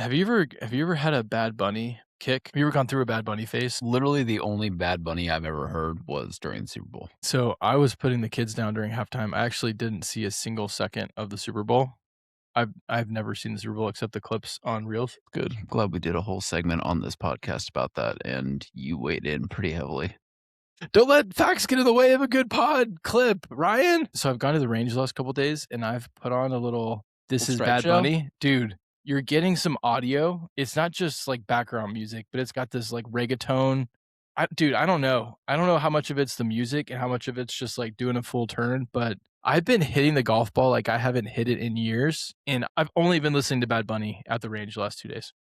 Have you ever had a Bad Bunny kick? Have you ever gone through a Bad Bunny phase? Literally the only Bad Bunny I've ever heard was during the Super Bowl. So I was putting the kids down during halftime. I actually didn't see a single second of the Super Bowl. I've never seen the Super Bowl except the clips on Reels. Good. Glad we did a whole segment on this podcast about that, and you weighed in pretty heavily. Don't let facts get in the way of a good pod clip, Ryan. So I've gone to the range the last couple days and I've put on a little This is Strike Bad show? Bunny. Dude, you're getting some audio. It's not just like background music, but it's got this like reggaeton. Dude, I don't know. I don't know how much of it's the music and how much of it's just like doing a full turn, but I've been hitting the golf ball like I haven't hit it in years. And I've only been listening to Bad Bunny at the range the last 2 days.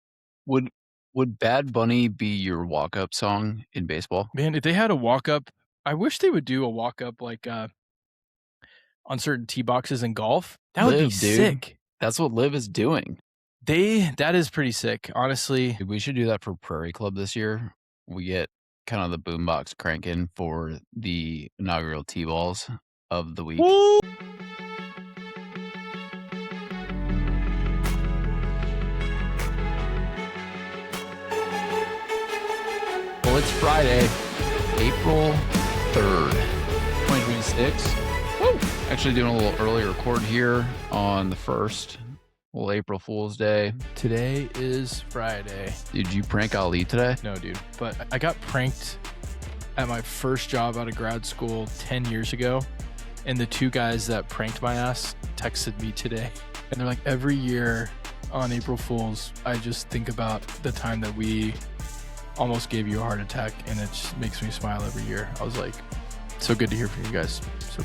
Would Bad Bunny be your walk-up song in baseball? Man, if they had a walk up, I wish they would do a walk up like on certain tee boxes in golf. That would be Live, dude. sick. That's what Liv is doing. That is pretty sick, honestly. Dude, we should do that for Prairie Club this year. We get kind of the boombox cranking for the inaugural tee balls of the week. Woo! Well, it's Friday, April 3rd, 2026. Woo! Actually doing a little early record here on the 1st. Well, April Fool's Day. Today is Friday. Did you prank Ali today? No, dude. But I got pranked at my first job out of grad school 10 years ago. And the two guys that pranked my ass texted me today. And they're like, every year on April Fool's, I just think about the time that we almost gave you a heart attack. And it just makes me smile every year. I was like, so good to hear from you guys. So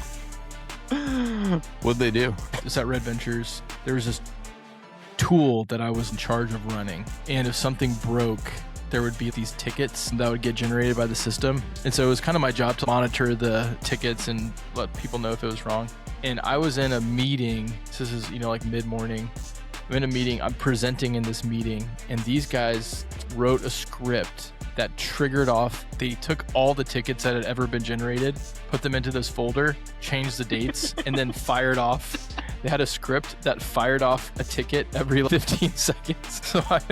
What'd they do? it's at Red Ventures. There was this tool that I was in charge of running. And if something broke, there would be these tickets that would get generated by the system. And so it was kind of my job to monitor the tickets and let people know if it was wrong. And I was in a meeting. This is, like mid-morning. I'm in a meeting. I'm presenting in this meeting. And these guys wrote a script that triggered off. They took all the tickets that had ever been generated, put them into this folder, changed the dates, and then fired off. They had a script that fired off a ticket every 15 seconds. So I'm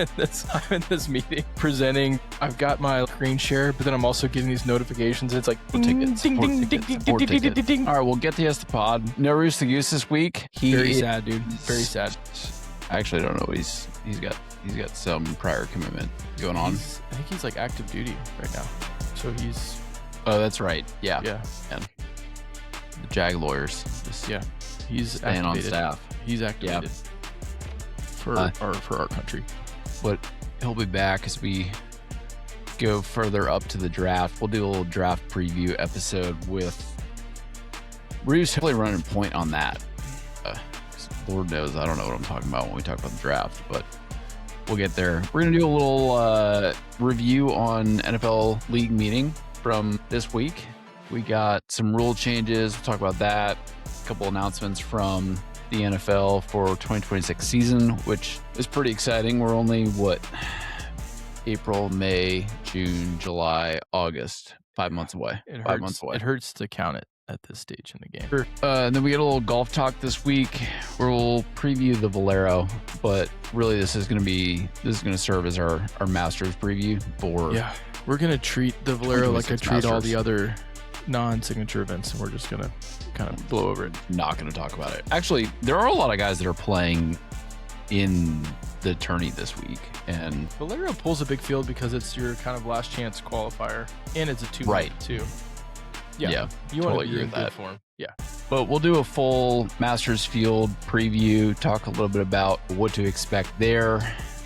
in this meeting presenting. I've got my screen share, but then I'm also getting these notifications. It's like Tickets. ding, Support ding, ding, tickets, ding, support ding, ding, tickets. ding, ding. All right, we'll get to the pod. No Roos the Goose this week. Very sad, dude. Very sad. I actually don't know. He's got some prior commitment going on. I think he's like active duty right now. So he's Oh, that's right. Yeah. yeah. The JAG lawyers. Yeah. He's Staying on activated. staff. He's activated for our country. But he'll be back as we go further up to the draft. We'll do a little draft preview episode with Roos. Hopefully running point on that. Lord knows I don't know what I'm talking about when we talk about the draft, but we'll get there. We're going to do a little review on NFL league meeting from this week. We got some rule changes. We'll talk about that. A couple announcements from the NFL for 2026 season, which is pretty exciting. We're only, April, May, June, July, August. 5 months away. 5 months away. It hurts to count it at this stage in the game. And then we get a little golf talk this week. We'll preview the Valero, but really this is going to serve as our Masters preview for. Yeah, we're gonna treat the Valero like I 2026 treat all Masters. the other non-signature events, and we're just gonna kind of blow over it. Not going to talk about it. Actually, there are a lot of guys that are playing in the tourney this week, and Valero pulls a big field because it's your kind of last chance qualifier, and it's a 2 Right. too. yeah, You totally want to agree be in with good that. form. Yeah. But we'll do a full Masters field preview, talk a little bit about what to expect there,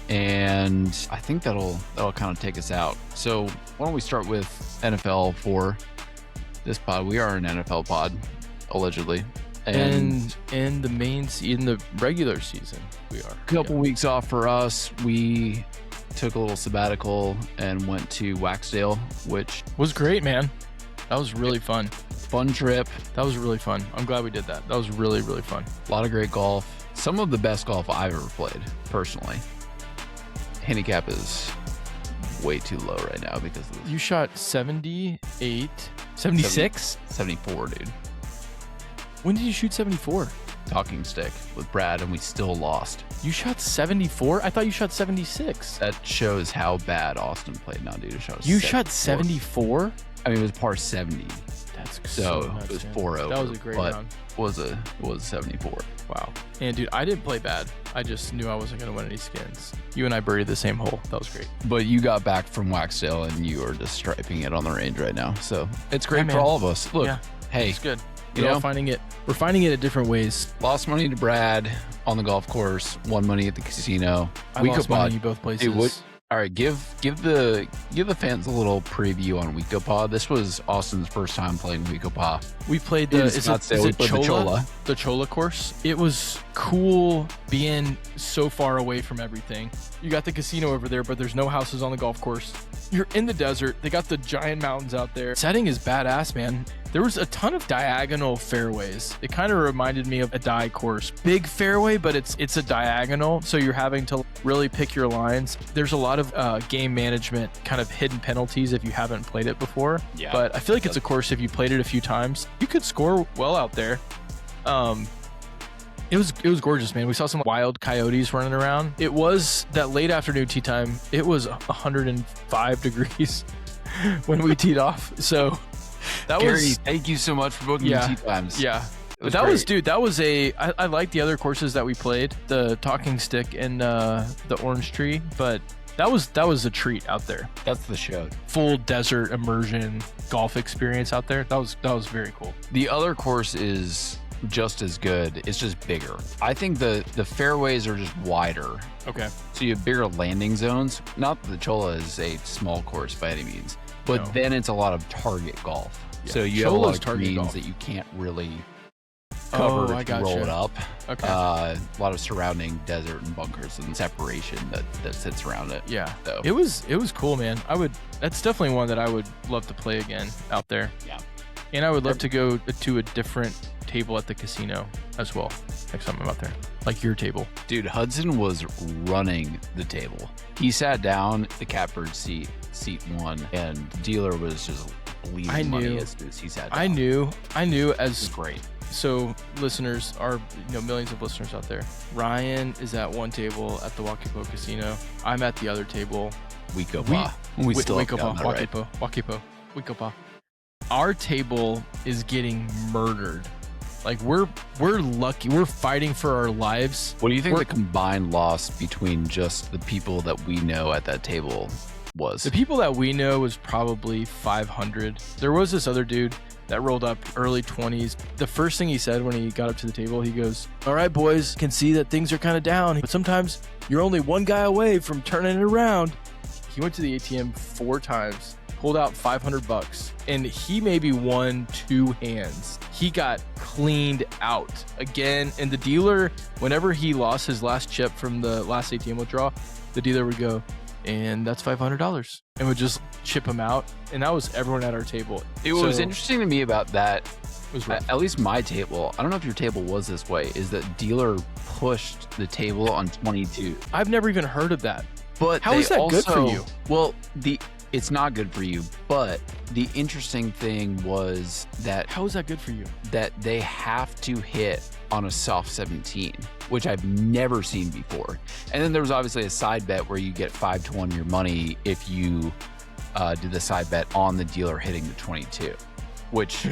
and I think that'll kind of take us out. So why don't we start with NFL for this pod? We are an NFL pod, allegedly, And in the regular season, we are. a couple weeks off for us. We took a little sabbatical and went to Waxdale, which Was great, man. That was really fun. fun trip. That was really fun. I'm glad we did that. That was really, really fun. A lot of great golf. Some of the best golf I've ever played, personally. Handicap is way too low right now because of this. You shot 78, 76? 74, dude. When did you shoot 74? talking stick with Brad, and we still lost. You shot 74? I thought you shot 76. That shows how bad Austin played now, dude. You shot 74? I mean, it was par 70. That's So nuts, it was man. 4 over. That was a great but round. was 74. Wow. And dude, I didn't play bad. I just knew I wasn't going to win any skins. You and I birdied the same hole. That was great. But you got back from Waxdale and you are just striping it on the range right now. So it's great Yeah, for man. all of us. Look, Yeah. hey, It's good. you We're all know, finding it. We're finding it in different ways. lost money to Brad on the golf course, won money at the casino. I We lost could money buy- in both places. Hey, what- All right, give the fans a little preview on WeekOpa. This was Austin's first time playing WeekOpa. We played the, In is it Scottsdale, we played the Chola. The Chola course. It was cool being so far away from everything. You got the casino over there, but there's no houses on the golf course. You're in the desert. They got the giant mountains out there. Setting is badass, man. There was a ton of diagonal fairways. It kind of reminded me of a die course. Big fairway, but it's a diagonal, so you're having to really pick your lines. There's a lot of game management, kind of hidden penalties if you haven't played it before. Yeah. But I feel like it's a course, if you played it a few times, you could score well out there. It was gorgeous, man. We saw some wild coyotes running around. It was that late afternoon tee time. It was 105 degrees when we teed off. So that Gary, was thank you so much for booking Yeah. the tee times. yeah. It was But that was, great. dude, that was I like the other courses that we played, the Talking Stick and the Orange Tree, but that was a treat out there. That's the show. Full desert immersion golf experience out there. That was very cool. The other course is just as good. It's just bigger. I think the fairways are just wider. Okay. So you have bigger landing zones. Not that the Chola is a small course by any means, but No. then it's a lot of target golf. Yeah. So you have a lot Chola's of target greens golf. that you can't really cover I if you roll gotcha. it up. Okay. A lot of surrounding desert and bunkers and separation that sits around it. Yeah, So it was cool, man. That's definitely one that I would love to play again out there. Yeah. And I would love to go to a different table at the casino as well next time I'm out there, like your table. dude, Hudson was running the table. He sat down the catbird seat one, and dealer was just bleeding I money knew. as soon as he sat down. I knew It was as great. so listeners are millions of listeners out there. Ryan is at one table at the Wakipo Casino. I'm at the other table. WeekOpa. We still have gotten that right. Wakipo. Our table is getting murdered. Like we're lucky. We're fighting for our lives. What do you think We're- the combined loss between just the people that we know at that table was? The people that we know was probably 500. There was this other dude that rolled up early 20s. The first thing he said when he got up to the table, he goes, "All right, boys, can see that things are kind of down, but sometimes you're only one guy away from turning it around." He went to the ATM 4 times, pulled out $500, and he maybe won 2 hands. He got cleaned out again. And the dealer, whenever he lost his last chip from the last ATM withdrawal, the dealer would go, "And that's $500," and would just chip him out. And that was everyone at our table. It was So, interesting to me about that. It was rough. At least my table, I don't know if your table was this way, is that dealer pushed the table on 22. I've never even heard of that. But How they is that good for also- you? Well, it's not good for you, but the interesting thing was that How is that good for you? they have to hit on a soft 17, which I've never seen before. And then there was obviously a side bet where you get 5-1 your money if you do the side bet on the dealer hitting the 22, which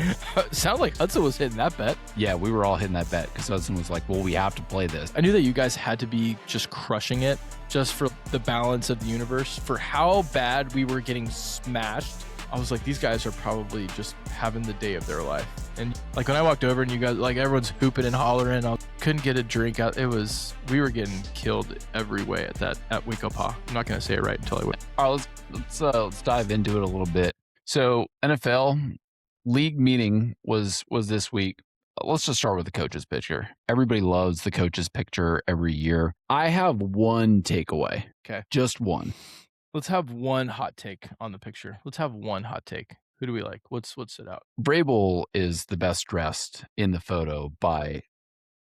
Sound like Hudson was hitting that bet. yeah, we were all hitting that bet because Hudson was like, well, we have to play this. I knew that you guys had to be just crushing it just for the balance of the universe. For how bad we were getting smashed, I was like, these guys are probably just having the day of their life. And like when I walked over and you guys, like everyone's hooping and hollering, I couldn't get a drink out. We were getting killed every way at WeekOpa. I'm not going to say it right until I win. All right, let's dive into it a little bit. So NFL league meeting was this week. Let's just start with the coach's picture. Everybody loves the coach's picture every year. I have one takeaway. Okay. Just one. Let's have one hot take on the picture. Let's have one hot take. Who do we like? What's it out? Vrabel is the best dressed in the photo by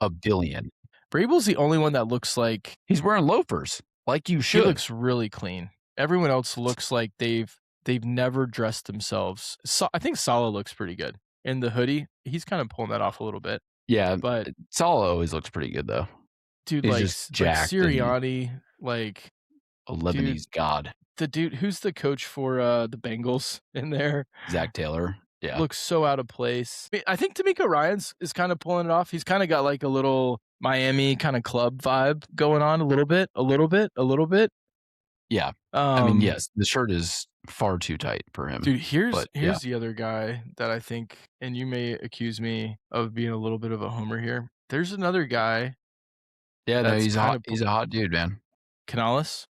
a billion. Vrabel's the only one that looks like He's wearing loafers, like you he should. looks really clean. Everyone else looks like they've never dressed themselves. I think Salah looks pretty good in the hoodie. He's kind of pulling that off a little bit. Yeah, But Salah always looks pretty good though. dude, He's like just like jacked and Sirianni, like a dude, Lebanese god. the dude who's the coach for the Bengals in there Zach Taylor. Yeah. looks so out of place. I think D'Amico Ryans is kind of pulling it off. He's kind of got like a little Miami kind of club vibe going on a little bit. Yeah. I mean, yes, the shirt is far too tight for him. Dude, here's but yeah. the other guy that I think, and you may accuse me of being a little bit of a homer here. There's another guy, Yeah, no, that's he's kind hot. of- He's a hot dude, man. Canales.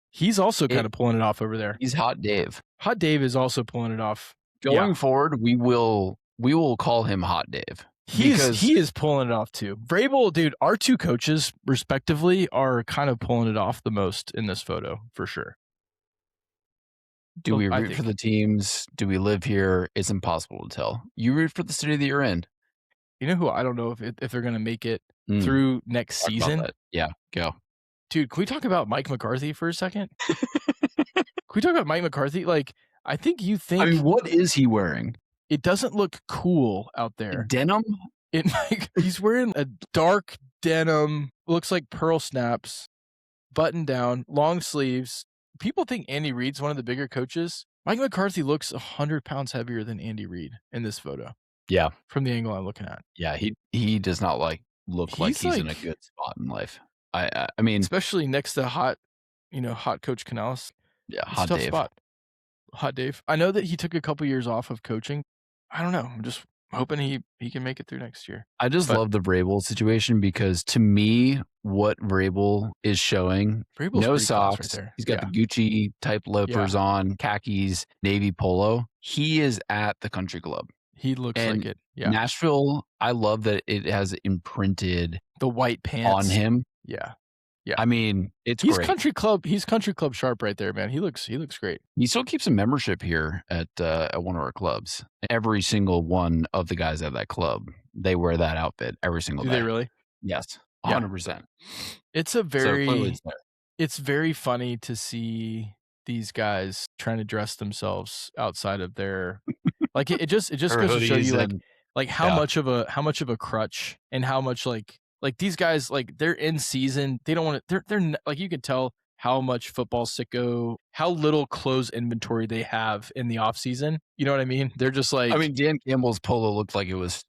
He's also kind of pulling it off over there. He's Hot Dave. Hot Dave is also pulling it off. Going forward, we will call him Hot Dave. He is pulling it off too. Vrabel, dude, our two coaches respectively are kind of pulling it off the most in this photo for sure. Do we I root for think. the teams? Do we live here? It's impossible to tell. You root for the city that you're in. You know who I don't know if they're gonna make it Mm. through next Talk about season. that. Yeah, go. Dude, can we talk about Mike McCarthy for a second? Can we talk about Mike McCarthy? Like, I think you think I mean, what is he wearing? it doesn't look cool out there. Denim? He's wearing a dark denim, looks like pearl snaps, button down, long sleeves. People think Andy Reid's one of the bigger coaches. Mike McCarthy looks 100 pounds heavier than Andy Reid in this photo. Yeah. From the angle I'm looking at. Yeah, he does not look like he's in a good spot in life. I mean, especially next to hot coach Canales. Yeah, it's a tough spot. Hot Dave. I know that he took a couple years off of coaching. I don't know. I'm just hoping he can make it through next year. I just love the Vrabel situation because to me, what Vrabel is showing, Vrabel's no pretty socks. class right there. He's got the Gucci type loafers on, khakis, navy polo. He is at the country club. He looks like it. Yeah. Nashville, I love that it has imprinted the white pants on him. Yeah. I mean, he's great. Country club sharp right there, man. He looks great. He still keeps a membership here at one of our clubs. Every single one of the guys at that club, they wear that outfit every single day. Do they really? Yes, 100%. It's it's very funny to see these guys trying to dress themselves outside of their like it just goes to show you like how much of a crutch and how much like these guys, like they're in season. They don't want to, they're like, you can tell how much football sicko, how little clothes inventory they have in the off season. You know what I mean? They're just like, I mean, Dan Campbell's polo looked like it was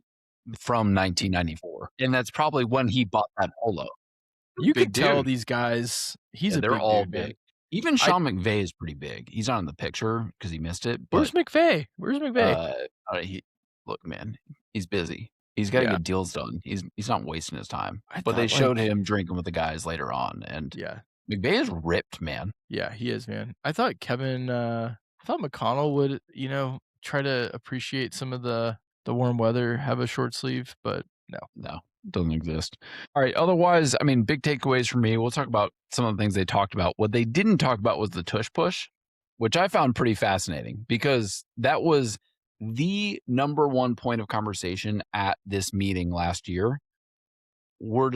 from 1994. And that's probably when he bought that polo. You could tell these guys, they're all big. Man. Even Sean McVay is pretty big. He's not in the picture because he missed it. But, where's McVay? Look, man, he's busy. He's got to get deals done. He's not wasting his time. But they showed him drinking with the guys later on, and McVay is ripped, man. Yeah, he is, man. I thought McConnell would, try to appreciate some of the warm weather, have a short sleeve, but no, doesn't exist. All right. Otherwise, I mean, big takeaways for me. We'll talk about some of the things they talked about. What they didn't talk about was the tush push, which I found pretty fascinating because that was the number one point of conversation at this meeting last year. We're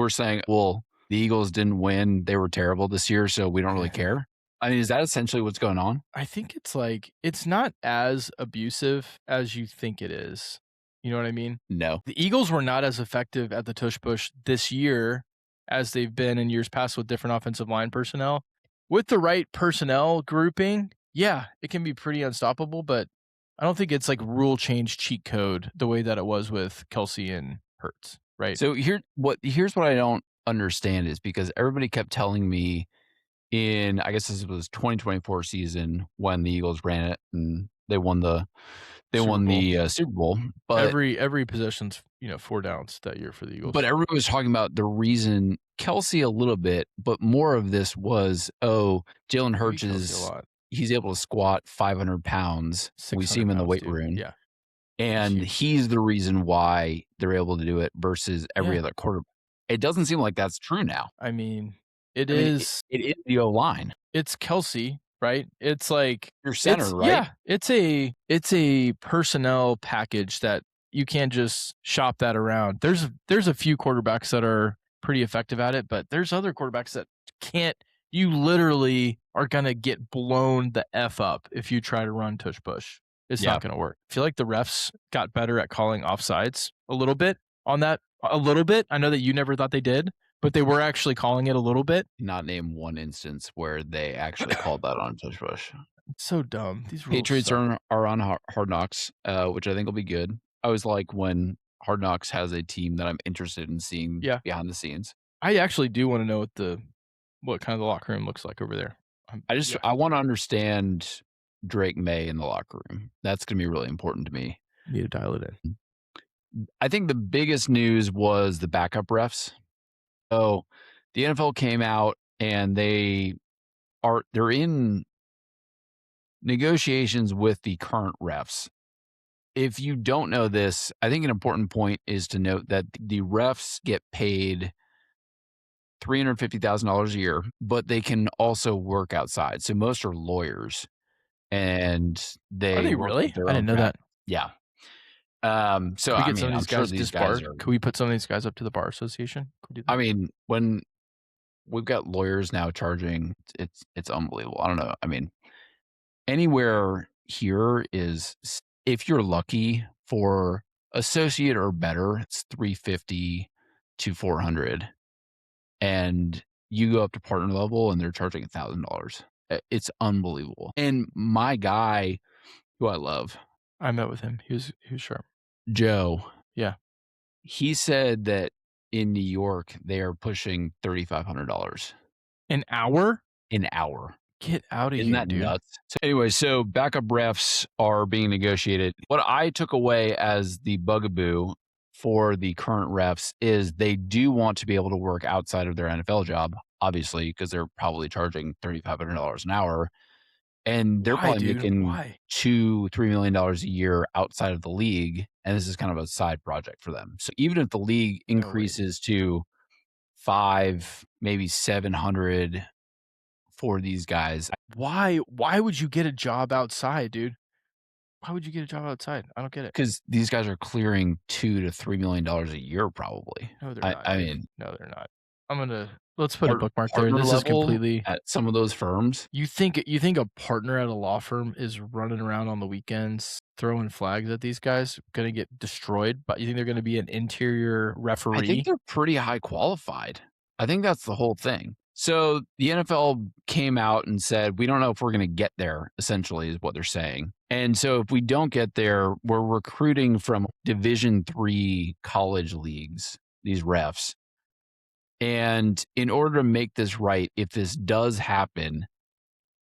saying, well, the Eagles didn't win. They were terrible this year, so we don't really care. I mean, is that essentially what's going on? I think it's like, it's not as abusive as you think it is. You know what I mean? No. The Eagles were not as effective at the tush push this year as they've been in years past with different offensive line personnel. With the right personnel grouping, yeah, it can be pretty unstoppable, but I don't think it's like rule change cheat code the way that it was with Kelsey and Hurts, right? So here's what I don't understand is because everybody kept telling me in, I guess this was 2024 season when the Eagles ran it and they won the Super Bowl. But every possession's 4 downs that year for the Eagles. But everyone was talking about the reason Kelsey a little bit, but more of this was Jalen Hurts he's able to squat 500 pounds. We see him in the weight room. Yeah. And he's the reason why they're able to do it versus every other quarterback. It doesn't seem like that's true now. I mean, it is the O-line. It's Kelsey, right? It's like your center, right? Yeah. It's a personnel package that you can't just shop that around. There's a few quarterbacks that are pretty effective at it, but there's other quarterbacks that can't. You literally are going to get blown the F up if you try to run tush push. It's not going to work. I feel like the refs got better at calling offsides a little bit. on that a little bit. I know that you never thought they did, but they were actually calling it a little bit. Not name one instance where they actually called that on tush push. It's so dumb. These rules Patriots suck. are on Hard Knocks, which I think will be good. I always like when Hard Knocks has a team that I'm interested in seeing Yeah. behind the scenes. I actually do want to know what kind of the locker room looks like over there. I want to understand Drake May in the locker room. That's going to be really important to me. need to dial it in. I think the biggest news was the backup refs. So the NFL came out and they're in negotiations with the current refs. If you don't know this, I think an important point is to note that the refs get paid $350,000 a year, but they can also work outside. So most are lawyers, and Are they work really? with their I didn't own know that. Yeah. So Can we I get some mean, of I'm these sure guys these guys disbarred? are. Could we put some of these guys up to the bar association? Could we do that? I mean, when we've got lawyers now charging, it's unbelievable. I don't know. I mean, anywhere here is, if you're lucky for associate or better, it's $350 to $400, and you go up to partner level and they're charging $1,000. It's unbelievable. And my guy, who I love, I met with him. He was sharp. Joe. Yeah. He said that in New York they are pushing $3,500 An hour? an hour. Get out of Isn't here, that dude. nuts? So anyway, so backup refs are being negotiated. What I took away as the bugaboo for the current refs is they do want to be able to work outside of their NFL job, obviously, because they're probably charging $3,500 an hour. And they're Why, probably dude? making Why? $2-3 million a year outside of the league. And this is kind of a side project for them. So even if the league increases to 5, maybe 700 for these guys, Why would you get a job outside, dude? Why would you get a job outside? I don't get it. because these guys are clearing $2 to $3 million a year, probably. No, they're not. I dude. mean, no, they're not. Let's put a bookmark there. partner This is level completely. at some of those firms. You think a partner at a law firm is running around on the weekends throwing flags at these guys, gonna get destroyed? But you think they're gonna be an interior referee? I think they're pretty high qualified. I think that's the whole thing. So the NFL came out and said, we don't know if we're going to get there, essentially, is what they're saying. And so if we don't get there, we're recruiting from Division III college leagues, these refs. And in order to make this right, if this does happen,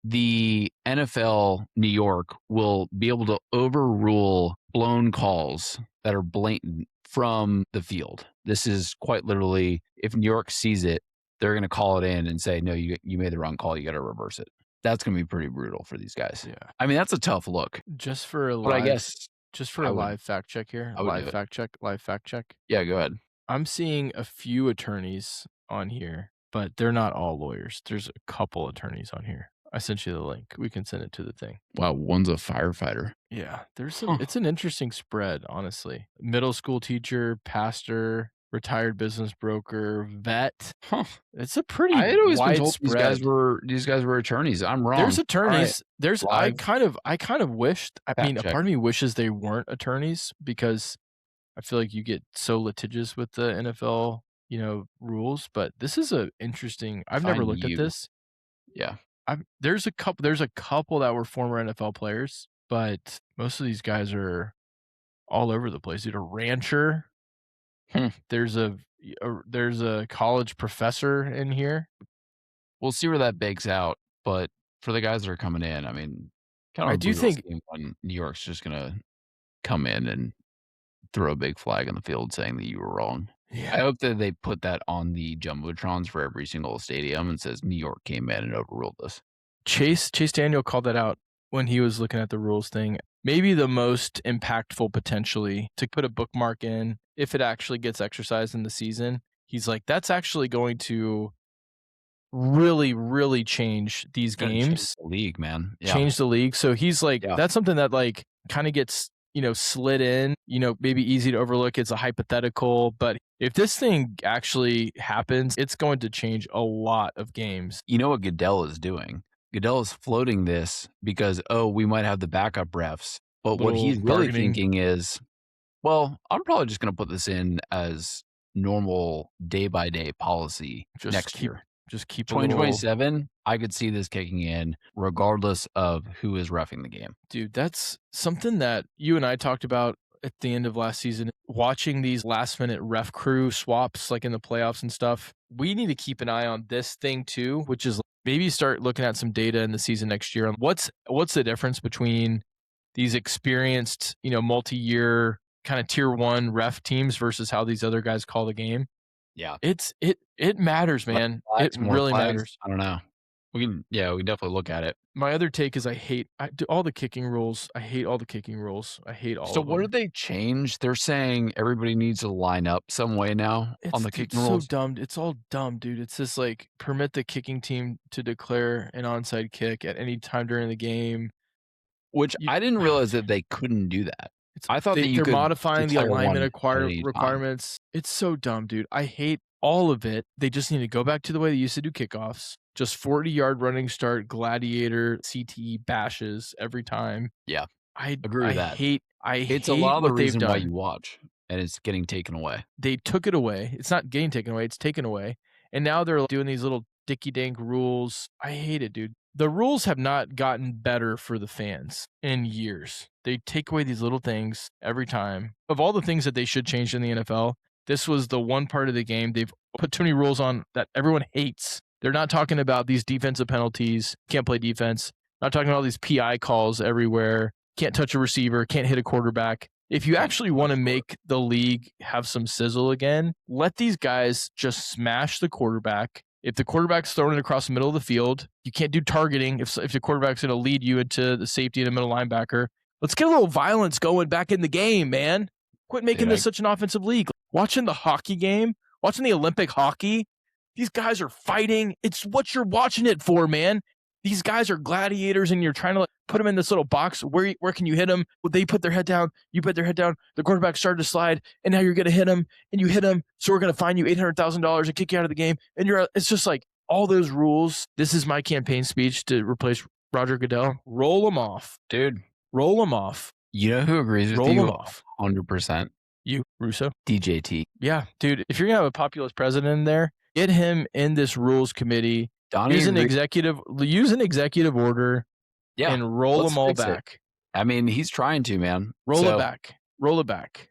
the NFL New York will be able to overrule blown calls that are blatant from the field. This is quite literally, if New York sees it, they're going to call it in and say, no, you made the wrong call. You got to reverse it. That's going to be pretty brutal for these guys. Yeah. I mean, that's a tough look. Just for a But I live, guess just for I a would- live fact check here. I would do it. Live fact check. Yeah, go ahead. I'm seeing a few attorneys on here, but they're not all lawyers. There's a couple attorneys on here. I sent you the link. We can send it to the thing. Wow, one's a firefighter. Yeah, there's some. It's an interesting spread, honestly. Middle school teacher, pastor, retired business broker, vet. Huh. It's a pretty I had always been wide told spread. these guys were attorneys. I'm wrong. There's attorneys. There's I Live. kind of wished. I mean, a check. part of me wishes they weren't attorneys because I feel like you get so litigious with the NFL, rules. But this is a interesting. I've never Find looked you. at this. Yeah. There's a couple that were former NFL players, but most of these guys are all over the place. Dude, a rancher. There's a college professor in here. We'll see where that bakes out. But for the guys that are coming in, I mean, kind of I do think when New York's just gonna come in and throw a big flag in the field saying that you were wrong. Yeah. I hope that they put that on the jumbotrons for every single stadium and says New York came in and overruled this. Chase Daniel called that out when he was looking at the rules thing. Maybe the most impactful potentially to put a bookmark in if it actually gets exercised in the season. He's like, that's actually going to really, really change these games. Change the league, man. Yeah. Change the league. So he's like, Yeah. that's something that like kind of gets, slid in, maybe easy to overlook. It's a hypothetical, but if this thing actually happens, it's going to change a lot of games. You know what Goodell is doing? Goodell is floating this because, we might have the backup refs. But what Little he's really bargaining. thinking is, Well, I'm probably just going to put this in as normal day by day policy next year. Just keep a little, 2027, I could see this kicking in regardless of who is reffing the game. dude. That's something that you and I talked about at the end of last season. Watching these last minute ref crew swaps, like in the playoffs and stuff. We need to keep an eye on this thing too, which is maybe start looking at some data in the season next year on what's the difference between these experienced, multi-year kind of tier 1 ref teams versus how these other guys call the game. Yeah. It matters, man. Flags, It more really flags. matters. I don't know. We can definitely look at it. My other take is I do all the kicking rules. I hate all the kicking rules. I hate all So of what them. did they change? They're saying everybody needs to line up some way now on the kicking rules. So dumb. It's all dumb, dude. It's just like permit the kicking team to declare an onside kick at any time during the game. Which I didn't realize that they couldn't do that. I thought that you they're could modifying the declare alignment one at any time. requirements. It's so dumb, dude. I hate all of it. They just need to go back to the way they used to do kickoffs. Just 40-yard running start, gladiator, CTE bashes every time. Yeah, I agree with that. It's a lot of the what they've reason why done. you watch, and it's getting taken away. They took it away. It's not getting taken away. It's taken away. And now they're doing these little dicky-dank rules. I hate it, dude. The rules have not gotten better for the fans in years. They take away these little things every time. Of all the things that they should change in the NFL, this was the one part of the game they've put too many rules on that everyone hates. They're not talking about these defensive penalties, can't play defense, not talking about all these PI calls everywhere, can't touch a receiver, can't hit a quarterback. If you actually want to make the league have some sizzle again, let these guys just smash the quarterback. If the quarterback's throwing it across the middle of the field, you can't do targeting if the quarterback's going to lead you into the safety and the middle linebacker. Let's get a little violence going back in the game, man. Quit making this such an offensive league. Watching the hockey game, watching the Olympic hockey, these guys are fighting. It's what you're watching it for, man. These guys are gladiators, and you're trying to put them in this little box. Where can you hit them? Well, they put their head down. You put their head down. The quarterback started to slide, and now you're going to hit them, and you hit them. So we're going to fine you $800,000 and kick you out of the game. And it's just like all those rules. This is my campaign speech to replace Roger Goodell. Roll them off, dude. Roll them off. You know who agrees with Roll you? them off. 100%. You, Russo. DJT. Yeah, dude. If you're going to have a populist president in there, get him in this rules committee. Use an executive order, and roll them all back. I mean, he's trying to, man. Roll it back.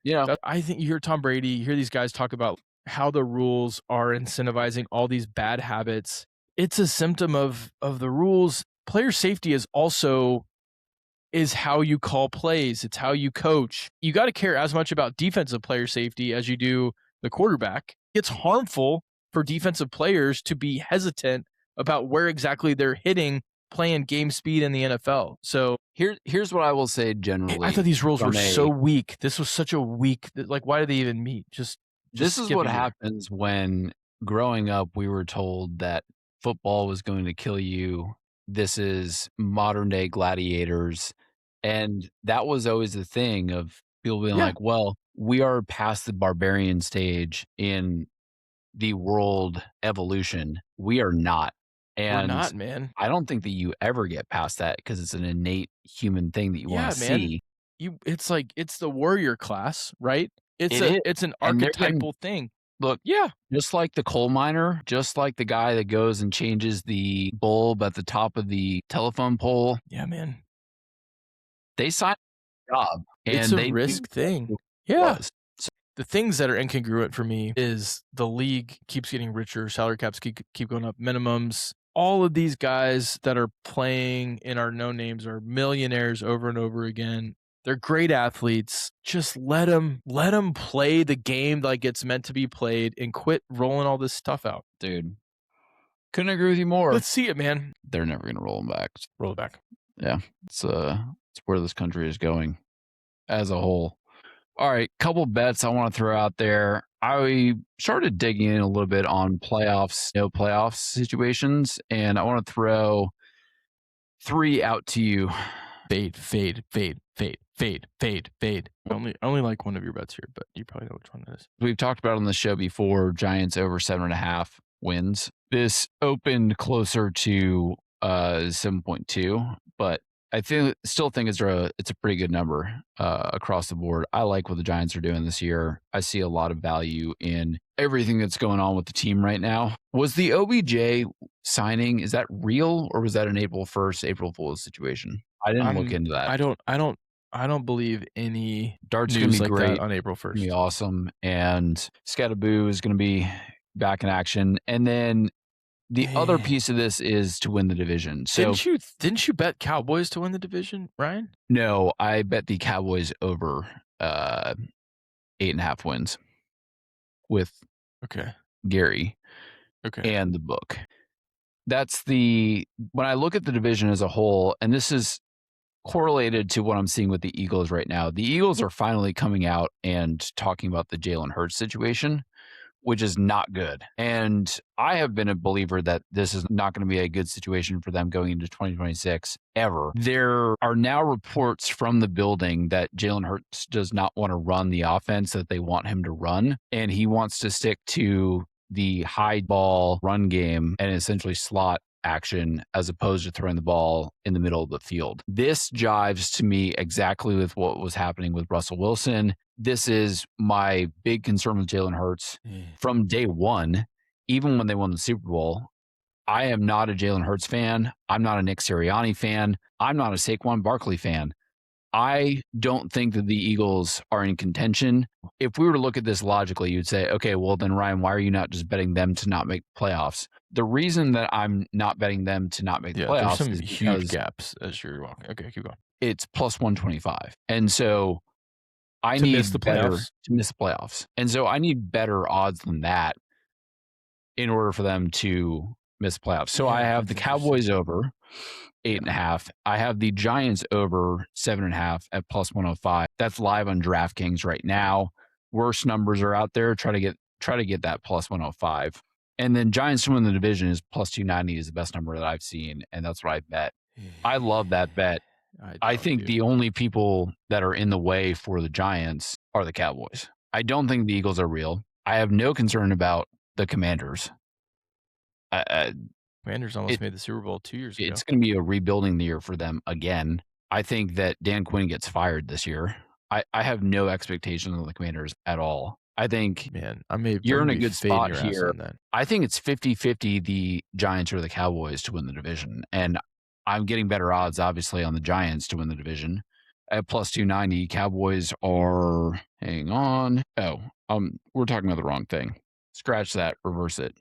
Yeah. I think you hear Tom Brady, you hear these guys talk about how the rules are incentivizing all these bad habits. It's a symptom of the rules. Player safety is how you call plays. It's how you coach. You got to care as much about defensive player safety as you do the quarterback. It's harmful for defensive players to be hesitant about where exactly they're hitting playing game speed in the NFL. So here's what I will say generally. I thought these rules were so weak. This was such a weak, like, why do they even meet? This is what happens when growing up we were told that football was going to kill you. This is modern day gladiators. And that was always the thing of people being like, well, we are past the barbarian stage in the world evolution. We are not. And we're not, man. I don't think that you ever get past that because it's an innate human thing that you want to see. It's like, it's the warrior class, right? It's an archetypal thing. Look, just like the coal miner, just like the guy that goes and changes the bulb at the top of the telephone pole. Yeah, man. They sign a job. It's a risk thing. Yeah. The things that are incongruent for me is the league keeps getting richer, salary caps keep going up, minimums. All of these guys that are playing in our no names are millionaires over and over again. They're great athletes. Just let them play the game like it's meant to be played and quit rolling all this stuff out. Dude, couldn't agree with you more. Let's see it, man. They're never going to roll them back. Roll it back. Yeah, it's where this country is going as a whole. All right, couple bets I want to throw out there. I started digging in a little bit on playoffs, no playoffs situations, and I want to throw 3 out to you. Fade. I only like one of your bets here, but you probably know which one it is. We've talked about on the show before, Giants over 7.5 wins. This opened closer to 7.2, but still think it's a pretty good number across the board. I like what the Giants are doing this year. I see a lot of value in everything that's going on with the team right now. Was the OBJ signing, is that real, or was that an April 1st, April Fool's situation? I didn't look into that. I don't believe any Dart's gonna news be like great. that on April It's gonna be 1st. awesome, and Scatterboo is gonna be back in action. And then the other piece of this is to win the division. So Didn't you bet Cowboys to win the division, Ryan? no, I bet the Cowboys over 8.5 wins with Okay. Gary Okay. and the book. When I look at the division as a whole, and this is correlated to what I'm seeing with the Eagles right now. The Eagles are finally coming out and talking about the Jalen Hurts situation, which is not good. And I have been a believer that this is not going to be a good situation for them going into 2026 ever. There are now reports from the building that Jalen Hurts does not want to run the offense that they want him to run, and he wants to stick to the high ball run game and essentially slot action as opposed to throwing the ball in the middle of the field. This jives to me exactly with what was happening with Russell Wilson. This is my big concern with Jalen Hurts from day one, even when they won the Super Bowl. I am not a Jalen Hurts fan. I'm not a Nick Sirianni fan. I'm not a Saquon Barkley fan. I don't think that the Eagles are in contention. If we were to look at this logically, you'd say, okay, well then, Ryan, why are you not just betting them to not make playoffs? The reason that I'm not betting them to not make the playoffs there's some is huge gaps as you're walking. Okay, keep going. It's plus 125. And so I To need miss the better playoffs? to miss the playoffs. And so I need better odds than that in order for them to miss playoffs. So I have the Cowboys over 8.5. I have the Giants over 7.5 at plus 105. That's live on DraftKings right now. Worst numbers are out there. Try to get that plus 105. And then Giants to win the division is plus 290 is the best number that I've seen, and that's what I bet. I love that bet. I think the only people that are in the way for the Giants are the Cowboys. I don't think the Eagles are real. I have no concern about the Commanders. Commanders almost made the Super Bowl 2 years ago. It's going to be a rebuilding year for them again. I think that Dan Quinn gets fired this year. I have no expectations on the Commanders at all. I think you're in a good spot here. I think it's 50-50 the Giants or the Cowboys to win the division. And I'm getting better odds, obviously, on the Giants to win the division. At plus 290, Cowboys are, hang on. We're talking about the wrong thing. Scratch that, reverse it.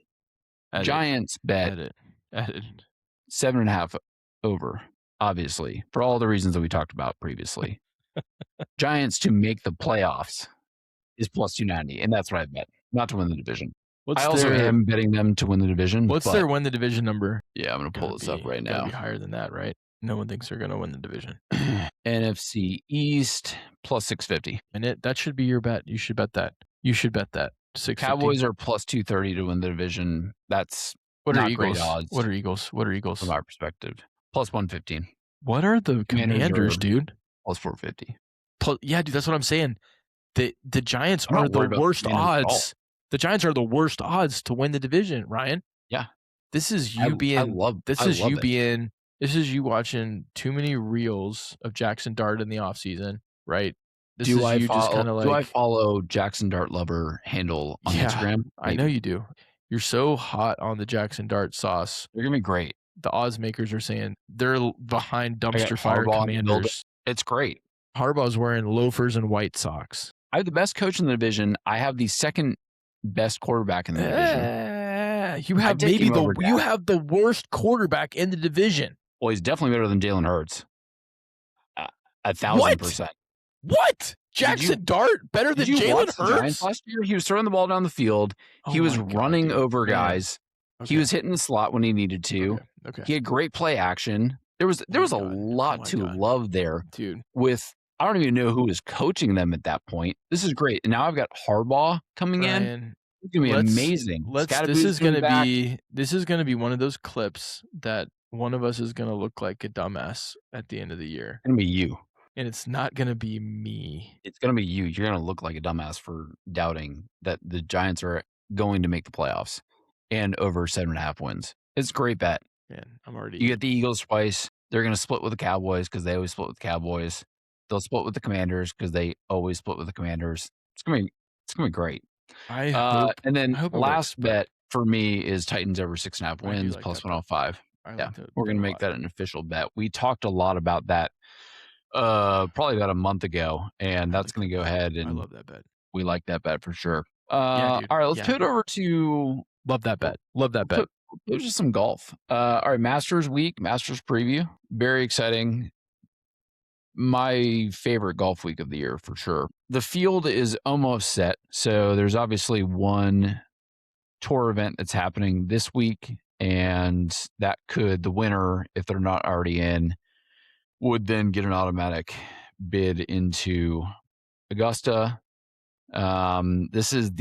Giants bet 7.5 over, obviously, for all the reasons that we talked about previously. Giants to make the playoffs is plus 290, and that's what I bet, not to win the division. I also am betting them to win the division. What's their win the division number? Yeah, I'm going to pull this up right now. Be higher than that, right? No one thinks they're going to win the division. NFC East plus 650. And that should be your bet. You should bet that. 650. Cowboys are plus 230 to win the division. That's not great odds. What are Eagles? From our perspective? Plus 115. What are the Commanders, dude? Plus 450. Yeah, dude, that's what I'm saying. The Giants are the worst odds. The Giants are the worst odds to win the division, Ryan. Yeah. This is you watching too many reels of Jackson Dart in the offseason, right? Do I follow Jackson Dart Lover handle on Instagram? Maybe. I know you do. You're so hot on the Jackson Dart sauce. They're going to be great. The odds makers are saying they're behind dumpster fire Commanders. It's great. Harbaugh's wearing loafers and white socks. I have the best coach in the division. I have the second best quarterback in the division. You have the worst quarterback in the division. Well, he's definitely better than Jalen Hurts. 1,000%. What? Jackson Dart better than Jalen Hurts? Last year, he was throwing the ball down the field. He was running over guys. Okay. He was hitting the slot when he needed to. Okay. He had great play action. There was a lot to love there. Dude. With I don't even know who was coaching them at that point. This is great. And now I've got Harbaugh coming in. It's gonna be amazing. This is gonna be one of those clips that one of us is gonna look like a dumbass at the end of the year. It's gonna be you. And it's not gonna be me. It's gonna be you. You're gonna look like a dumbass for doubting that the Giants are going to make the playoffs and over 7.5 wins. It's a great bet. Man, I'm already. You get the Eagles twice. They're going to split with the Cowboys because they always split with the Cowboys. They'll split with the Commanders because they always split with the Commanders. It's gonna be great. I hope And then I hope it works, last but bet for me is Titans over 6.5 I do wins like plus that bet. 105. I Yeah, like that we're bet gonna a make lot. that an official bet. We talked a lot about that probably about a month ago, and I that's like gonna that go bet. ahead I and love that bet. we like that bet for sure. Yeah, dude. All right, let's Yeah. pivot over to Love that bet. Love that bet. there's just some golf. All right, Masters week, Masters preview. Very exciting. My favorite golf week of the year for sure. The field is almost set. So there's obviously one tour event that's happening this week. And that could, the winner, if they're not already in, would then get an automatic bid into Augusta. This is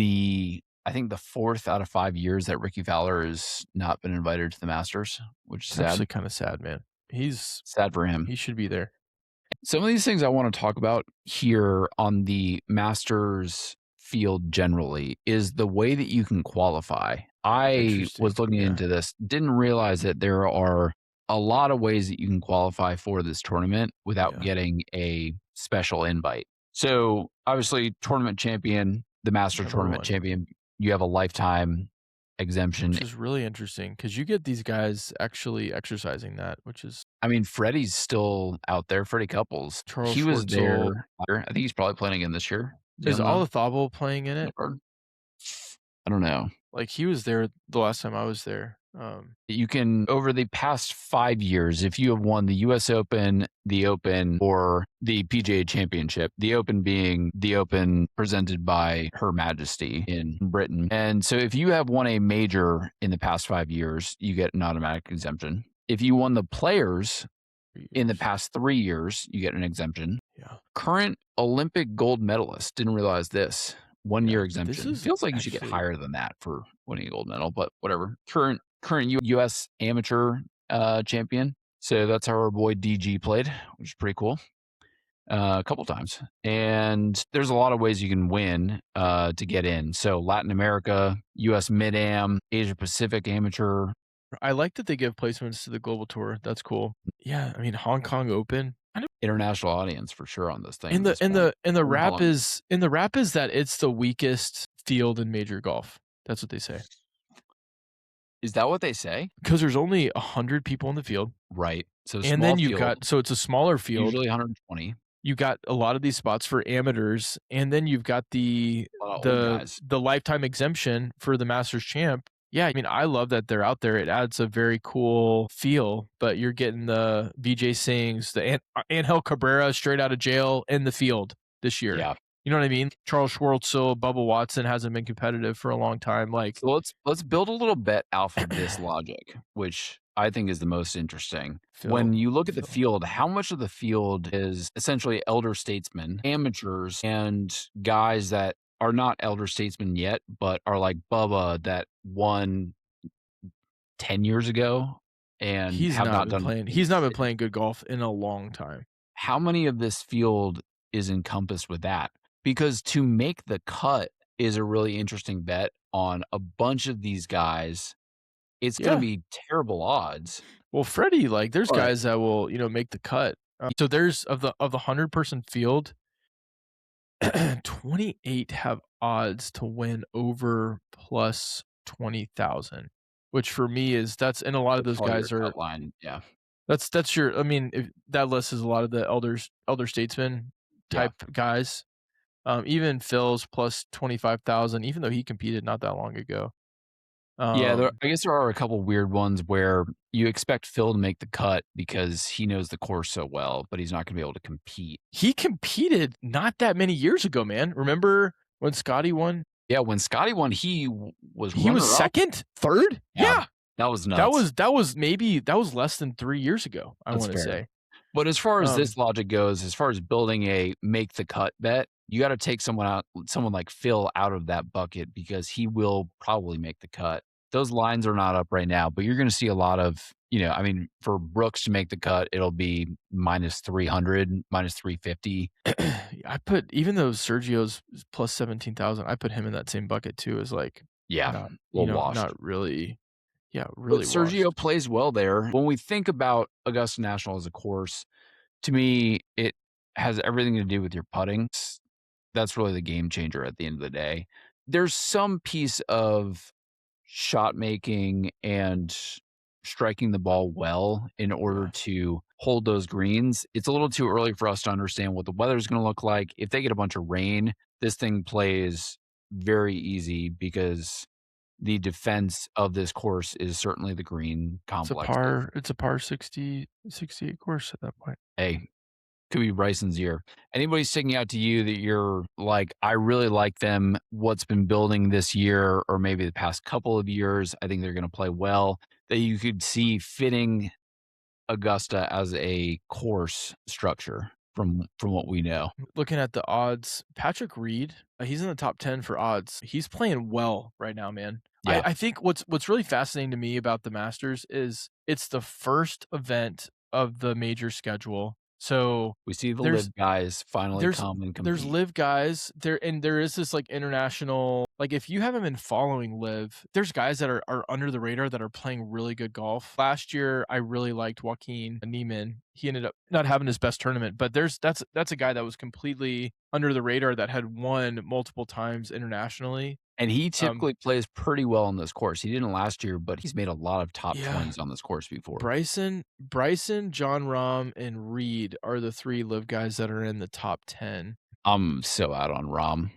I think the 4th out of 5 years that Ricky Fowler has not been invited to the Masters, which is It's sad. actually kind of sad, man. He's Sad for him. he should be there. Some of these things I want to talk about here on the Masters field generally is the way that you can qualify. I Interesting. was looking Yeah. into this, didn't realize that there are a lot of ways that you can qualify for this tournament without Yeah. getting a special invite. So, obviously, tournament champion, the Masters Number tournament one. champion, you have a lifetime exemption. Which is really interesting because you get these guys actually exercising that, which is I mean, Freddie's still out there. Freddie Couples. Charles He was Schwartzel. there. I think he's probably playing again this year. Is Olazabal playing in it? I don't know. Like he was there the last time I was there. You can, over the past 5 years, if you have won the US Open, the Open, or the PGA Championship, the Open being the Open presented by Her Majesty in Britain. And so if you have won a major in the past 5 years, you get an automatic exemption. If you won the Players in the past 3 years, you get an exemption. Yeah. Current Olympic gold medalist, didn't realize this. 1 year exemption. is Feels like you should get actually- higher than that for winning a gold medal, but whatever. Current U.S. amateur champion. So that's how our boy DG played, which is pretty cool. A couple times. And there's a lot of ways you can win to get in. So Latin America, U.S. Mid-Am, Asia Pacific amateur. I like that they give placements to the global tour. That's cool. Yeah, I mean Hong Kong Open. International audience for sure on this thing. And at this the point. rap is that it's the weakest field in major golf. That's what they say. Is that what they say? Because there's only 100 people in the field. Right. So And then you've got, so it's a smaller field. usually 120. You got a lot of these spots for amateurs, and then you've got the lifetime exemption for the Masters champ. Yeah, I mean, I love that they're out there. It adds a very cool feel, but you're getting the Vijay Singhs, the Angel Cabrera straight out of jail in the field this year. Yeah. You know what I mean? Charles Schwartzel, Bubba Watson hasn't been competitive for a long time. Like, So let's build a little bet off of this logic, which I think is the most interesting. When you look at the field, how much of the field is essentially elder statesmen, amateurs, and guys that are not elder statesmen yet, but are like Bubba that won 10 years ago and he's have not not been done. He's not been playing good golf in a long time. How many of this field is encompassed with that? Because to make the cut is a really interesting bet on a bunch of these guys. It's going to be terrible odds. Well, Freddie, like, there's But- guys that will, make the cut. So there's of the 100-person field, 28 have odds to win over plus 20,000, which for me that's and a lot of those Probably guys your are cut line. Yeah. that's your. I mean, if that list is a lot of the elder statesmen type guys. Even Phil's plus 25,000, even though he competed not that long ago. I guess there are a couple weird ones where you expect Phil to make the cut because he knows the course so well, but he's not going to be able to compete. He competed not that many years ago, man. Remember when Scotty won? Yeah, when Scotty won, he was second, third. Yeah. That was nuts. That was less than 3 years ago, I want to say. But as far as this logic goes, as far as building a make the cut bet, you got to take someone like Phil out of that bucket because he will probably make the cut. Those lines are not up right now, but you're going to see a lot of, I mean, for Brooks to make the cut, it'll be minus 300, minus 350. I put, even though Sergio's plus 17,000, I put him in that same bucket too as like, Yeah. not really. Yeah, But really Sergio washed. plays well there. When we think about Augusta National as a course, to me, it has everything to do with your putting. That's really the game changer at the end of the day. There's some piece of shot making and striking the ball well in order Yeah. to hold those greens. It's a little too early for us to understand what the weather's going to look like. If they get a bunch of rain, this thing plays very easy because the defense of this course is certainly the green complexes. It's a par 60, 68 course at that point. Hey, could be Bryson's year. Anybody sticking out to you that you're like, I really like them, what's been building this year or maybe the past couple of years, I think they're going to play well, that you could see fitting Augusta as a course structure from what we know. Looking at the odds, Patrick Reed, he's in the top 10 for odds. He's playing well right now, man. Yeah. I think what's really fascinating to me about the Masters is it's the first event of the major schedule. So We see the there's live guys finally there's come and there's compete. live guys there, and there is this like international, like if you haven't been following live, there's guys that are under the radar that are playing really good golf. Last year I really liked Joaquin Niemann. He ended up not having his best tournament, but that's a guy that was completely under the radar that had won multiple times internationally. And he um typically plays pretty well on this course. He didn't last year, but he's made a lot of top yeah, 20s on this course before. Bryson, John Rahm, and Reed are the three live guys that are in the top 10. I'm so out on Rom.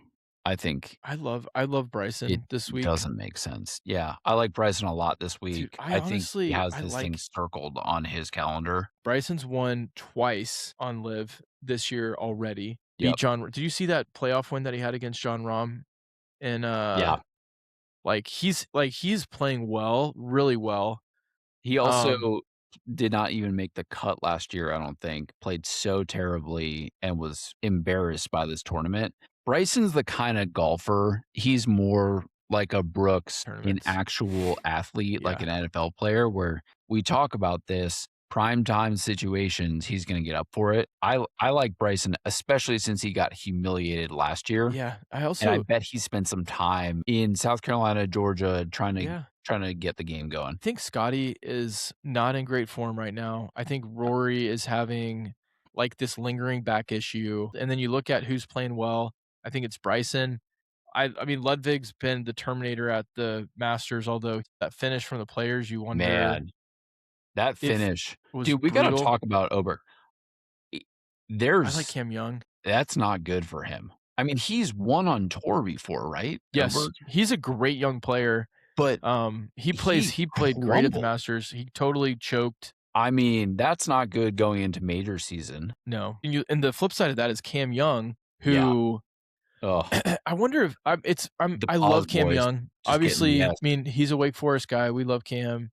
I think I love it Bryson this week. doesn't make sense. Yeah, I like Bryson a lot this Dude, week. I I think he honestly has I this thing like circled on his calendar. Bryson's won twice on live this year already. Beat Yep. John. Did you see that playoff win that he had against John Rahm? And Yeah. he's playing well, really well. He Um, also did not even make the cut last year, I don't think. Played so terribly and was embarrassed by this tournament. Bryson's the kind of golfer, he's more like a Brooks, an tournaments. actual athlete, like Yeah. an NFL player, where we talk about this prime time situations, he's going to get up for it. I like Bryson, especially since he got humiliated last year. Yeah. And I bet he spent some time in South Carolina, Georgia, Yeah. trying to get the game going. I think Scotty is not in great form right now. I think Rory is having like this lingering back issue. And then you look at who's playing well. I think it's Bryson. I mean Ludwig's been the Terminator at the Masters, although that finish from the players, you wonder Man, that if finish. it was Dude, we gotta brutal. talk about Oberg. E I like there's Cam Young. that's not good for him. I mean, he's won on tour before, right, Yes, Oberg? he's a great young player. But He he played great at the crumbled. Masters. He totally choked. I mean, that's not good going into major season. No. And the flip side of that is Cam Young, Yeah. who Ugh, I wonder if the I Pause love Cam boys Young. just getting the Obviously, I S. mean, he's a Wake Forest guy. We love Cam.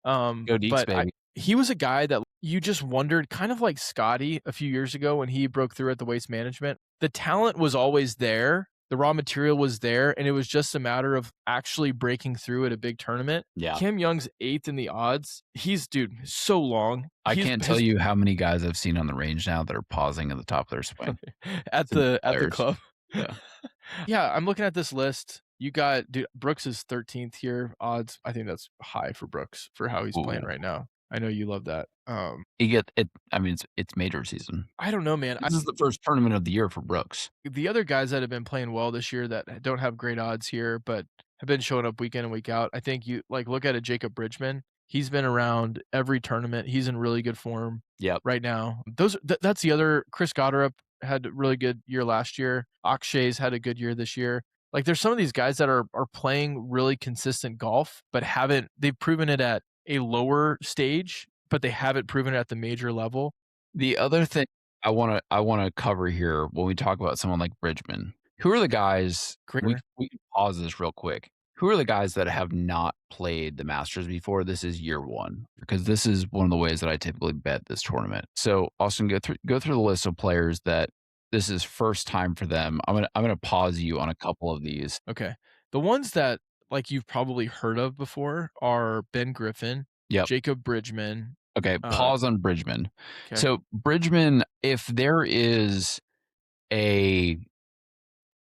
Go Deacs, But baby. he was a guy that you just wondered, kind of like Scotty a few years ago when he broke through at the Waste Management. The talent was always there. The raw material was there, and it was just a matter of actually breaking through at a big tournament. Yeah. Cam Young's 8th in the odds. Dude, so long. I He's can't tell you how many guys I've seen on the range now that are pausing at the top of their swing. at Some the players. club. Yeah. Yeah, I'm looking at this list. You got dude, Brooks is 13th here odds. I think that's high for Brooks for how he's playing Ooh. right now. I know you love that. You get it. I mean, it's major season. I don't know, man. This is the first tournament of the year for Brooks. The other guys that have been playing well this year that don't have great odds here, but have been showing up week in and week out. I think you like look at a Jacob Bridgman. He's been around every tournament. He's in really good form Yep. right now. That's the other. Chris Gotterup had a really good year last year. Akshay's had a good year this year. Like there's some of these guys that are playing really consistent golf, but they've proven it at a lower stage, but they haven't proven it at the major level. The other thing I wanna cover here when we talk about someone like Bridgman, who are the guys Great. we can pause this real quick. Who are the guys that have not played the Masters before? This is year 1, because this is one of the ways that I typically bet this tournament. So, Austin, go through the list of players that this is first time for them. I'm gonna pause you on a couple of these. Okay. The ones that like you've probably heard of before are Ben Griffin, Yep. Jacob Bridgman. Okay, pause on Bridgman. Okay. So, Bridgman, if there is a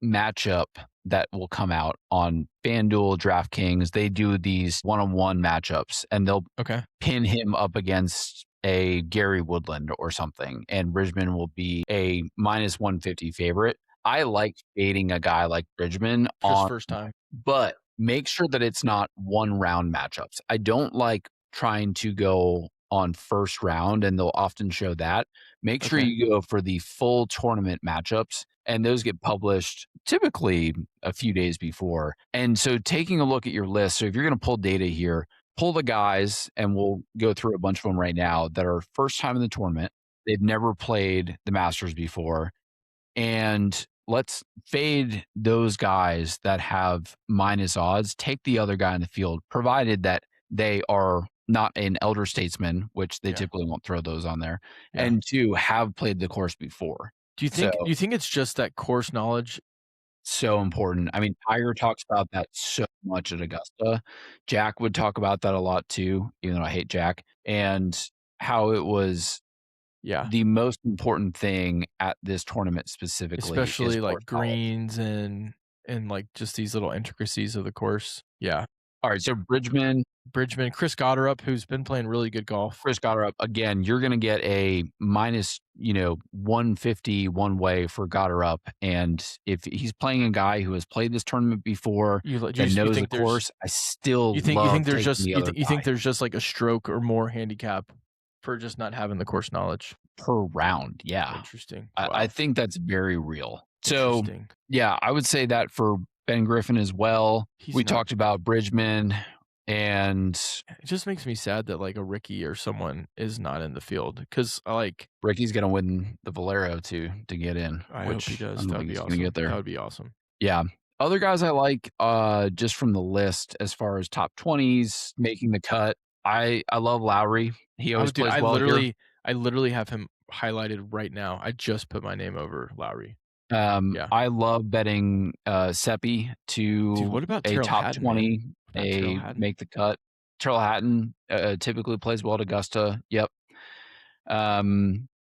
matchup that will come out on FanDuel, DraftKings. They do these one-on-one matchups, and they'll Okay. pin him up against a Gary Woodland or something, and Bridgman will be a minus 150 favorite. I like fading a guy like Bridgman Just on, first time. but make sure that it's not one round matchups. I don't like trying to go on first round, and they'll often show that. Make sure Okay. you go for the full tournament matchups, and those get published typically a few days before. And so taking a look at your list, so if you're going to pull data here, pull the guys, and we'll go through a bunch of them right now that are first time in the tournament. They've never played the Masters before. And let's fade those guys that have minus odds. Take the other guy in the field, provided that they are not an elder statesman, which they Yeah. typically won't throw those on there, Yeah. and two, have played the course before. Do you think it's just that course knowledge? So important. I mean, Tiger talks about that so much at Augusta. Jack would talk about that a lot too, even though I hate Jack, and how it was Yeah. the most important thing at this tournament specifically, Especially is like course knowledge. greens and like just these little intricacies of the course. Yeah. All right, so Bridgman, Bridgman, Chris Gotterup, who's been playing really good golf. Chris Gotterup, again, you're going to get a minus, 150 one way for Gotterup. And if he's playing a guy who has played this tournament before, You that knows the think there's course, I still you think love there's taking just the other you think guy there's just like a stroke or more handicap for just not having the course knowledge? per round. Yeah, Interesting. I Wow. think that's very real. So, Interesting. yeah, I would say that for Ben Griffin as well. He's We not- talked about Bridgman, and It just makes me sad that like a Ricky or someone is not in the field because like Ricky's going to win the Valero to get in. I hope which he does. I don't That would think be he's awesome. going to get there. That would be awesome. Yeah. Other guys I like, just from the list as far as top 20s making the cut. I love Lowry. He always Dude, plays well here. I literally have him highlighted right now. I just put my name over Lowry. Yeah. I love betting Seppi to Dude, what about a Tyrrell top Hatton, 20, man? What about Tyrrell Hatton? make the cut. Tyrrell Hatton typically plays well at Augusta. Yep.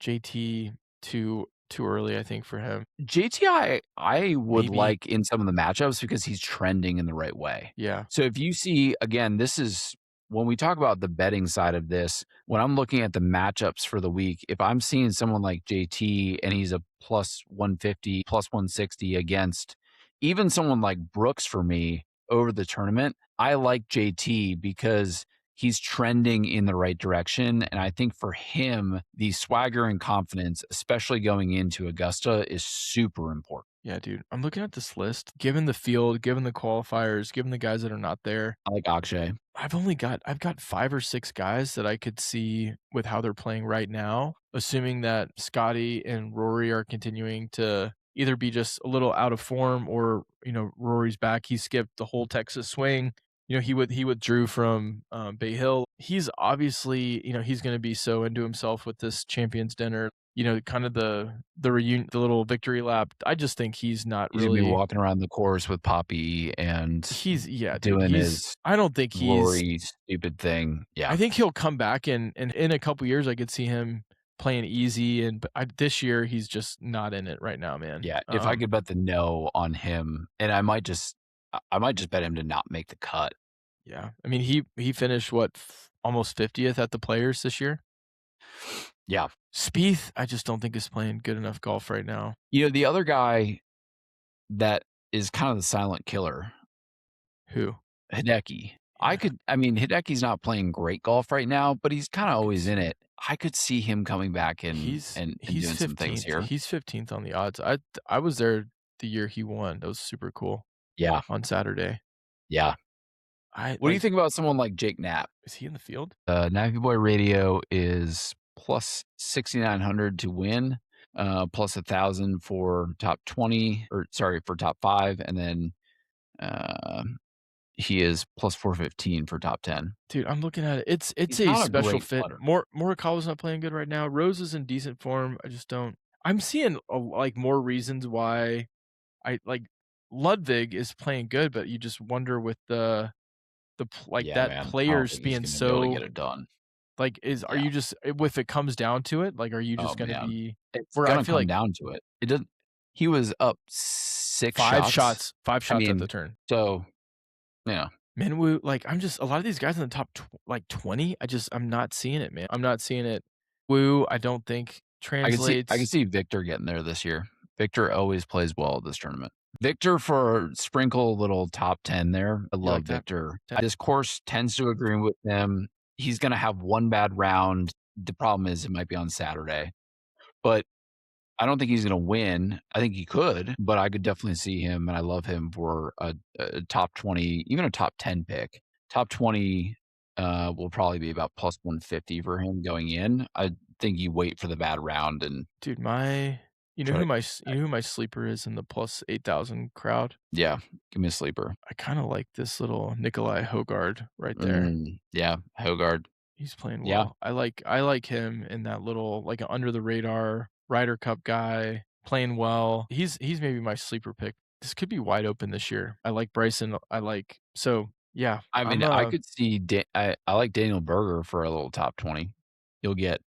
JT too early, I think, for him. JT, I would Maybe. like in some of the matchups because he's trending in the right way. Yeah. So if you see, again, this is when we talk about the betting side of this, when I'm looking at the matchups for the week, if I'm seeing someone like JT and he's a plus 150, plus 160 against even someone like Brooks for me over the tournament, I like JT because he's trending in the right direction. And I think for him, the swagger and confidence, especially going into Augusta, is super important. Yeah, dude. I'm looking at this list. Given the field, given the qualifiers, given the guys that are not there, I like Akshay. I've got 5 or 6 guys that I could see with how they're playing right now, assuming that Scotty and Rory are continuing to either be just a little out of form or, Rory's back. He skipped the whole Texas swing. He withdrew from Bay Hill. He's obviously, he's going to be so into himself with this Champions Dinner. Kind of the reunion, the little victory lap. I just think he's not He's gonna be really. walking around the course with Poppy and Dude, doing his I don't think he's. Rory stupid thing. Yeah, I think he'll come back and in a couple years I could see him playing easy but this year he's just not in it right now, man. yeah. If I could bet the no on him, and I might just bet him to not make the cut. Yeah. I mean, he finished almost 50th at the Players this year. Yeah. Spieth, I just don't think is playing good enough golf right now. The other guy that is kind of the silent killer, Who? Hideki. Yeah. Hideki's not playing great golf right now, but he's kind of always in it. I could see him coming back and He's doing some things 15th. here. He's 15th on the odds. I was there the year he won. That was super cool Yeah. on Saturday. Yeah. What do you think about someone like Jake Knapp? Is he in the field? Nappy Boy Radio is plus 6,900 to win, plus 1,000 for top 20, for top 5, and then he is plus 415 for top 10. Dude, I'm looking at it. It's He's a not a special great fit. putter. Morikawa's not playing good right now. Rose is in decent form. I just don't. I'm seeing more reasons why I like Ludwig is playing good, but you just wonder with the Yeah, that man. I don't players think he's being gonna be able to so get it done. like are you just if it comes down to it, like are you just Oh, gonna man. be It's where gonna I feel come like down to it. It doesn't. He was up Five shots. shots mean, at the turn. So, yeah. Minwoo, like I'm just a lot of these guys in the top 20. I'm not seeing it, man. I'm not seeing it. Woo, I don't think translates. I can see Victor getting there this year. Victor always plays well at this tournament. Victor for sprinkle a little top 10 there. I love like that? Victor. This course tends to agree with him. He's going to have one bad round. The problem is it might be on Saturday, but I don't think he's going to win. I think he could, but I could definitely see him, and I love him for a top 20, even a top 10 pick. Top 20 will probably be about plus 150 for him going in. I think you wait for the bad round and Dude, you know who my sleeper is in the plus 8,000 crowd? yeah, give me a sleeper. I kind of like this little Nikolai Hogard right there. Yeah, Hogard. He's playing Yeah. well. I like him in that little like an under the radar Ryder Cup guy playing well. He's maybe my sleeper pick. This could be wide open this year. I like Bryson. Yeah. I mean, I could see I like Daniel Berger for a little top 20. You'll get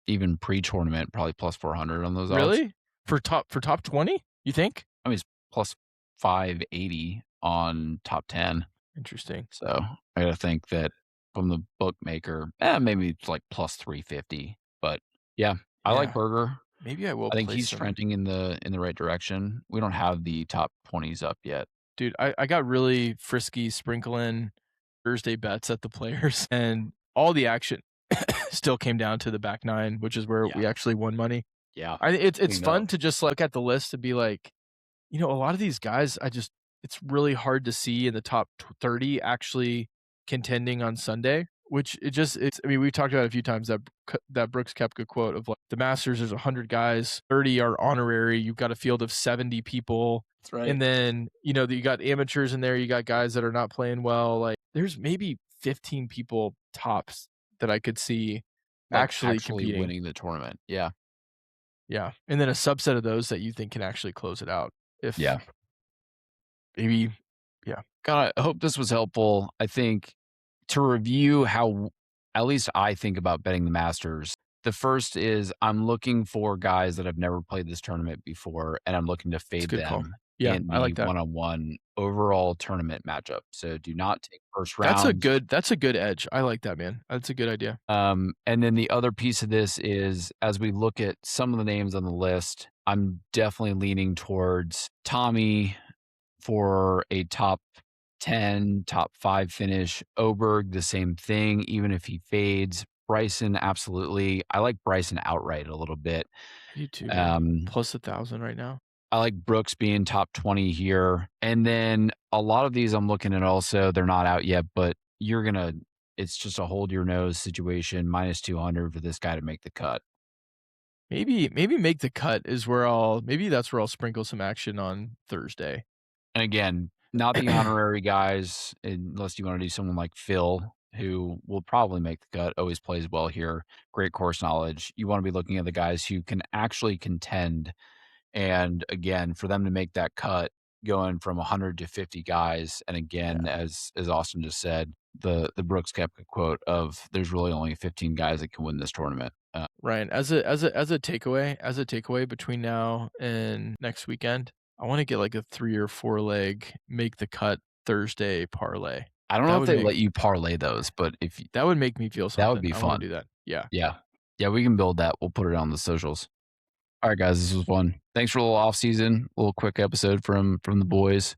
even pre-tournament probably plus 400 on those odds. Really? For top 20, you think? I mean, it's plus 580 on top 10. Interesting. So I got to think that from the bookmaker, maybe it's like plus 350. But yeah, I like Berger. Maybe I will. I think he's trending in the right direction. We don't have the top 20s up yet. Dude, I got really frisky sprinkling Thursday bets at the Players, and all the action still came down to the back nine, which is where we actually won money. Yeah. It's fun to just look at the list and be like, a lot of these guys, it's really hard to see in the top 30 actually contending on Sunday, which we've talked about it a few times, that Brooks Koepka quote of like the Masters, there's 100 guys, 30 are honorary. You've got a field of 70 people. That's right. And then, you got amateurs in there. You got guys that are not playing well. Like there's maybe 15 people tops that I could see actually competing, winning the tournament. Yeah. Yeah. And then a subset of those that you think can actually close it out. Maybe. Yeah. God, I hope this was helpful. I think to review how at least I think about betting the Masters, the first is I'm looking for guys that have never played this tournament before, and I'm looking to fade them in I like that. one-on-one overall tournament matchup. So do not take first round. That's a good edge. I like that, man. That's a good idea. And then the other piece of this is as we look at some of the names on the list, I'm definitely leaning towards Tommy for a top 10, top 5 finish. Oberg, the same thing, even if he fades. Bryson, absolutely. I like Bryson outright a little bit. You too. Plus 1,000 right now. I like Brooks being top 20 here. And then a lot of these I'm looking at also, they're not out yet, but it's just a hold your nose situation, minus 200 for this guy to make the cut. Maybe make the cut is where that's where I'll sprinkle some action on Thursday. And again, not the honorary guys, unless you want to do someone like Phil, who will probably make the cut, always plays well here, great course knowledge. You want to be looking at the guys who can actually contend. And again, for them to make that cut, going from 100 to 50 guys, and again, as Austin just said, the Brooks Koepka quote of "There's really only 15 guys that can win this tournament." Ryan, as a takeaway between now and next weekend, I want to get like a 3 or 4 leg make the cut Thursday parlay. I don't know if they let you parlay those, but if that would make me feel something. That would be fun. I want to do that. Yeah. We can build that. We'll put it on the socials. All right, guys, this was fun. Thanks for a little off season, a little quick episode from the boys,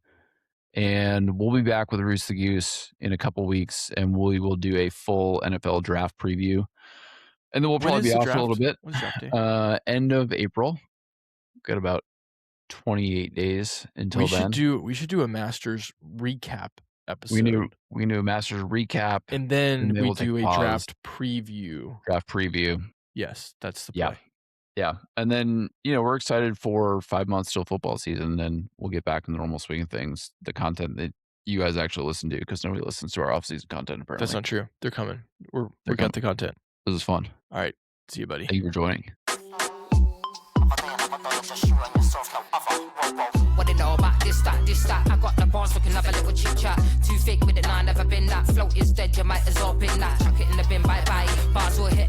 and we'll be back with Roos the Goose in a couple weeks, and we will do a full NFL draft preview, and then we'll probably be off for a little bit. When's draft day? End of April. Got about 28 days until then. We should do a Masters recap episode. We knew a Masters recap, and then we do a draft preview. Yes, that's the play. Yeah. And then, we're excited for 5 months till football season. Then we'll get back in the normal swing of things, the content that you guys actually listen to, because nobody listens to our off-season content, apparently. That's not true. They're coming. We got the content. This is fun. All right. See you, buddy. Thank you for joining. What they know about this, that. I got the bars, we can have a little chit chat. Too fake with it, nah, never been that. Float is dead, you might as well bin that. Chuck it in the bin, bye bye. Bars will hit.